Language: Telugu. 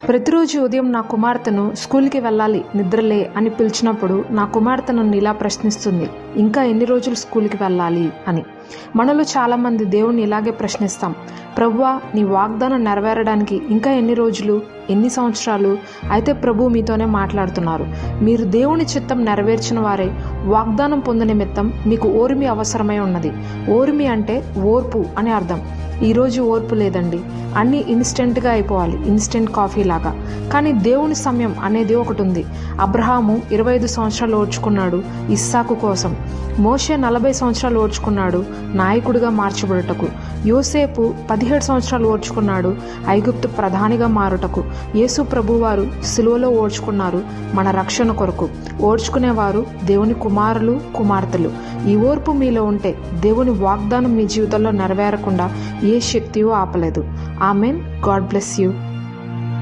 ప్రతిరోజు ఉదయం నా కుమార్తెను స్కూల్కి వెళ్ళాలి నిద్రలే అని పిలిచినప్పుడు నా కుమార్తె నన్ను ఇలా ప్రశ్నిస్తుంది, ఇంకా ఎన్ని రోజులు స్కూల్కి వెళ్ళాలి అని. మనలో చాలామంది దేవుణ్ణి ఇలాగే ప్రశ్నిస్తాం, ప్రభువా నీ వాగ్దానం నెరవేరడానికి ఇంకా ఎన్ని రోజులు, ఎన్ని సంవత్సరాలు? అయితే ప్రభు మీతోనే మాట్లాడుతున్నారు. మీరు దేవుని చిత్తం నెరవేర్చిన వారే వాగ్దానం పొందు నిమిత్తం మీకు ఓర్మి అవసరమై ఉన్నది. ఓర్మి అంటే ఓర్పు అని అర్థం. ఈరోజు ఓర్పు లేదండి, అన్నీ ఇన్స్టెంట్గా అయిపోవాలి, ఇన్స్టెంట్ కాఫీ లాగా. కానీ దేవుని సమయం అనేది ఒకటి ఉంది. అబ్రహాము 25 సంవత్సరాలు ఓర్చుకున్నాడు ఇస్సాకు కోసం. మోషే 40 సంవత్సరాలు ఓర్చుకున్నాడు నాయకుడిగా మార్చబడుటకు. యోసేపు 17 సంవత్సరాలు ఓర్చుకున్నాడు ఐగుప్తు ప్రధానిగా మారుటకు. యేసు ప్రభువారు సిలువలో ఓర్చుకున్నారు మన రక్షణ కొరకు. ఓర్చుకునేవారు దేవుని కుమారులు కుమార్తెలు. ఈ ఓర్పు మీలో ఉంటే దేవుని వాగ్దానం మీ జీవితంలో నెరవేరకుండా ఏ శక్తియో ఆపలేదు. ఆమెన్. God bless you.